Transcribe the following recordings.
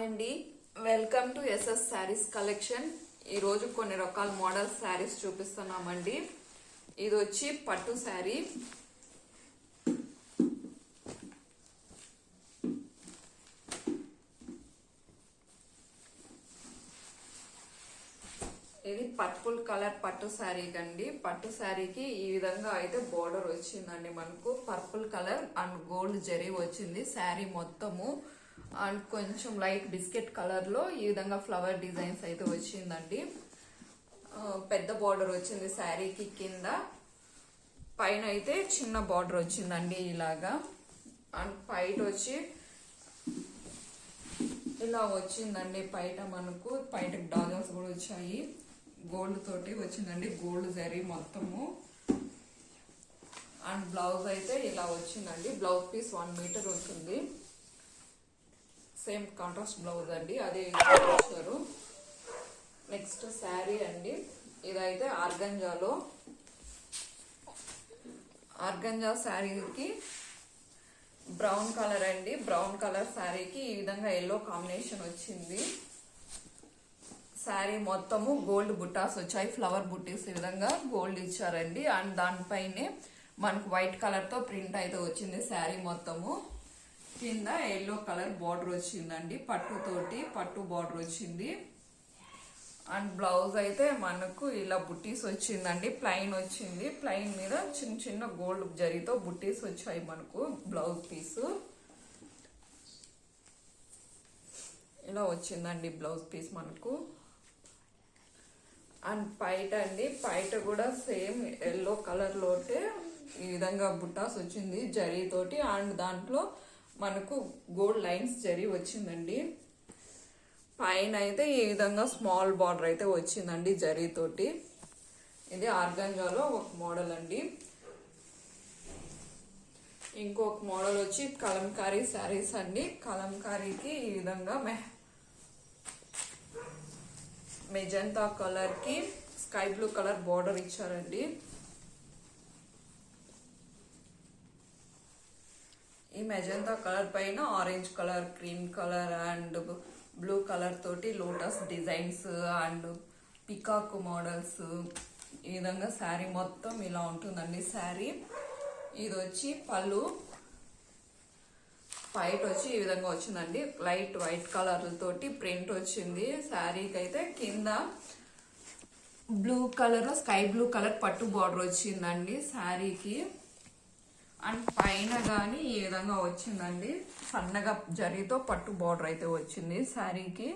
అండి, welcome to SS Sarees collection. ఈరోజు కొన్ని రకాల మోడల్ శారీస్ చూపిస్తున్నామండి. ఇది వచ్చి పట్టు శారీ. ఇది పర్పుల్ కలర్ పట్టు శారీ కండి. పట్టు శారీకి ఈ విధంగా అయితే బోర్డర్ వచ్చిందండి. మనకు purple colour and gold zari వచ్చింది శారీ మొత్తము. అండ్ కొంచెం లైట్ బిస్కెట్ కలర్ లో ఈ విధంగా ఫ్లవర్ డిజైన్స్ అయితే వచ్చిందండి. పెద్ద బార్డర్ వచ్చింది శారీకి. కింద పైన అయితే చిన్న బార్డర్ వచ్చిందండి ఇలాగా. అండ్ పైట వచ్చి ఇలా వచ్చిందండి. పైట మనకు పైట డాజర్స్ కూడా వచ్చాయి. గోల్డ్ తోటి వచ్చిందండి, గోల్డ్ జరీ మొత్తము. అండ్ బ్లౌజ్ అయితే ఇలా వచ్చిందండి. బ్లౌజ్ పీస్ 1 మీటర్ ఉంటుంది. సేమ్ కాంట్రాస్ట్ బ్లౌజ్ అండి, అదే వచ్చారు. నెక్స్ట్ శారీ అండి. ఇదైతే ఆర్గంజాలో. ఆర్గంజా శారీకి బ్రౌన్ కలర్ అండి. బ్రౌన్ కలర్ శారీకి ఈ విధంగా ఎల్లో కాంబినేషన్ వచ్చింది. శారీ మొత్తము గోల్డ్ బుట్టాస్ వచ్చాయి, ఫ్లవర్ బుట్టీస్ ఈ విధంగా గోల్డ్ ఇచ్చారండి. అండ్ దానిపైనే మనకు వైట్ కలర్ తో ప్రింట్ అయితే వచ్చింది శారీ మొత్తము. కింద ఎల్లో కలర్ బార్డర్ వచ్చిందండి, పట్టుతోటి పట్టు బార్డర్ వచ్చింది. అండ్ బ్లౌజ్ అయితే మనకు ఇలా బుట్టీస్ వచ్చిందండి, ప్లెయిన్ వచ్చింది. ప్లెయిన్ మీద చిన్న చిన్న గోల్డ్ జరీతో బుట్టీస్ వచ్చాయి మనకు. బ్లౌజ్ పీసు ఇలా వచ్చిందండి బ్లౌజ్ పీస్ మనకు. అండ్ పైట అండి, పైట కూడా సేమ్ ఎల్లో కలర్ లోటే ఈ విధంగా బుట్టాస్ వచ్చింది జరీతోటి. అండ్ దాంట్లో మనకు గోల్డ్ లైన్స్ జరీ వచ్చిందండి. పైన అయితే ఈ విధంగా స్మాల్ బార్డర్ అయితే వచ్చిందండి జరీతోటి. ఇది ఆర్గంజాలో ఒక మోడల్ అండి. ఇంకొక మోడల్ వచ్చి కలంకారీ శారీస్ అండి. కలంకారీకి ఈ విధంగా మెజంతా కలర్ కి స్కై బ్లూ కలర్ బార్డర్ ఇచ్చారండి. ఈ మెజంతా కలర్ పైన orange colour, cream colour and blue colour తోటి lotus designs and peacock models ఈ విధంగా శారీ మొత్తం ఇలా ఉంటుందండి శారీ. ఇది వచ్చి పళ్ళు. పైట వచ్చి ఈ విధంగా వచ్చిందండి, లైట్ వైట్ కలర్ తోటి ప్రింట్ వచ్చింది శారీకి. అయితే కింద blue colour, sky blue colour పట్టు బార్డర్ వచ్చిందండి శారీకి. అండ్ పైన గాని ఈ విధంగా వచ్చిందండి, సన్నగా జరీతో పట్టు బార్డర్ అయితే వచ్చింది శారీకి.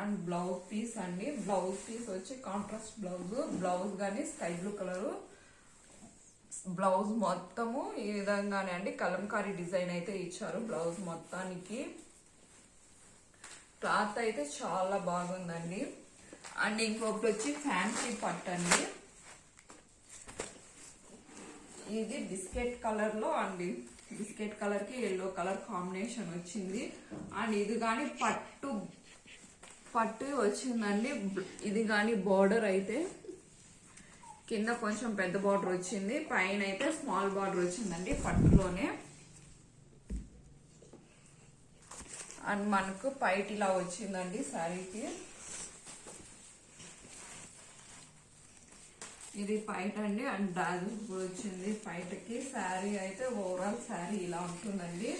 అండ్ బ్లౌజ్ పీస్ అండి. బ్లౌజ్ పీస్ వచ్చి కాంట్రాస్ట్ బ్లౌజ్. బ్లౌజ్ గాని స్కై బ్లూ కలర్. బ్లౌజ్ మొత్తము ఈ విధంగానే అండి కలంకారీ డిజైన్ అయితే ఇచ్చారు బ్లౌజ్ మొత్తానికి. క్లాత్ అయితే చాలా బాగుందండి. అండ్ ఇంకొకటి వచ్చి ఫ్యాన్సీ పట్టు అండి. ఇది బిస్కెట్ కలర్ లో అండి, బిస్కెట్ కలర్ కి ఎల్లో కలర్ కాంబినేషన్ వచ్చింది. అండ్ ఇది కానీ పట్టు వచ్చిందండి. ఇది కానీ బార్డర్ అయితే కింద కొంచెం పెద్ద బార్డర్ వచ్చింది, పైన అయితే స్మాల్ బార్డర్ వచ్చిందండి పట్టులోనే. అండ్ మనకు పైట ఇలా వచ్చిందండి శారీకి. ఇది పైట అండి. అండ్ డాజర్స్ కూడా వచ్చింది పైటకి. శారీ అయితే ఓవరాల్ శారీ ఇలా ఉంటుందండి.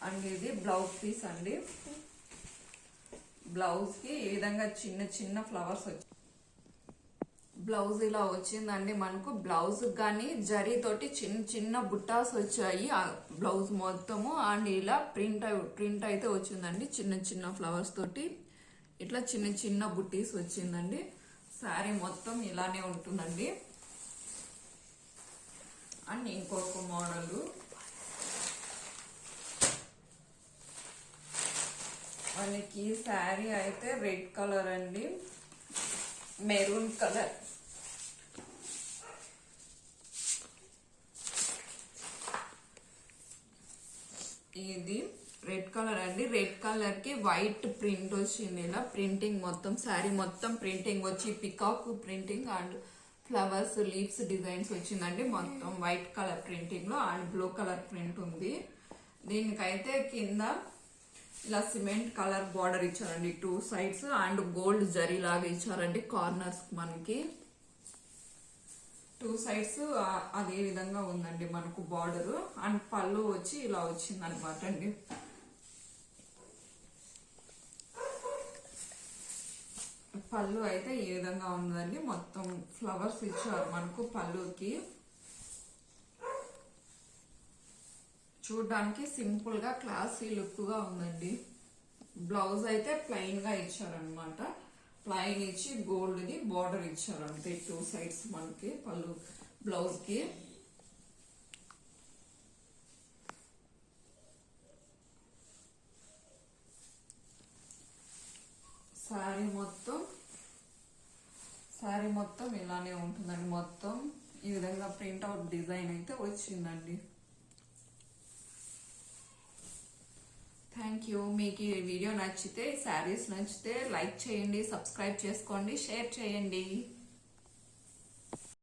అండ్ ఇది బ్లౌజ్ పీస్ అండి. బ్లౌజ్ కి ఈ విధంగా చిన్న చిన్న ఫ్లవర్స్ వచ్చి బ్లౌజ్ ఇలా వచ్చిందండి మనకు. బ్లౌజ్ కానీ జరీ తోటి చిన్న చిన్న బుట్టాస్ వచ్చాయి బ్లౌజ్ మొత్తము. అండ్ ఇలా ప్రింట్ అయితే వచ్చిందండి చిన్న చిన్న ఫ్లవర్స్ తోటి. ఇట్లా చిన్న చిన్న బుట్టీస్ వచ్చిందండి. శారీ మొత్తం ఇలానే ఉంటుందండి. అండ్ ఇంకొక మోడల్ మనకి శారీ అయితే రెడ్ కలర్ అండి, మెరూన్ కలర్. ఇది రెడ్ కలర్ అండి. రెడ్ కలర్ కి వైట్ ప్రింట్ వచ్చింది. ఇలా ప్రింటింగ్ మొత్తం శారీ మొత్తం ప్రింటింగ్ వచ్చి peacock printing and flowers leaves designs వచ్చిందండి. మొత్తం వైట్ కలర్ ప్రింటింగ్ లో అండ్ బ్లూ కలర్ ప్రింట్ ఉంది. దీనికైతే కింద ఇలా సిమెంట్ కలర్ బార్డర్ ఇచ్చారండి 2 సైడ్స్ అండ్ గోల్డ్ జరీ లాగా ఇచ్చారండి కార్నర్స్ మనకి 2 సైడ్స్ అదే విధంగా ఉందండి మనకు బార్డర్ అండ్ పళ్ళు వచ్చి ఇలా వచ్చింది అనమాట అండి. పళ్ళు అయితే ఈ విధంగా ఉందండి. మొత్తం ఫ్లవర్స్ ఇచ్చారు మనకు పళ్ళుకి. చూడడానికి సింపుల్ గా క్లాసీ లుక్ గా ఉందండి. బ్లౌజ్ అయితే ప్లెయిన్ గా ఇచ్చారనమాట. ప్లెయిన్ ఇచ్చి గోల్డ్ ది బార్డర్ ఇచ్చారు అంతే 2 సైడ్స్ మనకి పళ్ళు బ్లౌజ్ కి. శారీ మొత్తం ఇలానే ఉంటుందండి. మొత్తం ఈ విధంగా ప్రింట్ అవుట్ డిజైన్ అయితే వచ్చిందండి. Thank you. మీకు ఈ వీడియో నచ్చితే శారీస్ నచ్చితే లైక్ చేయండి, సబ్స్క్రైబ్ చేసుకోండి, షేర్ చేయండి.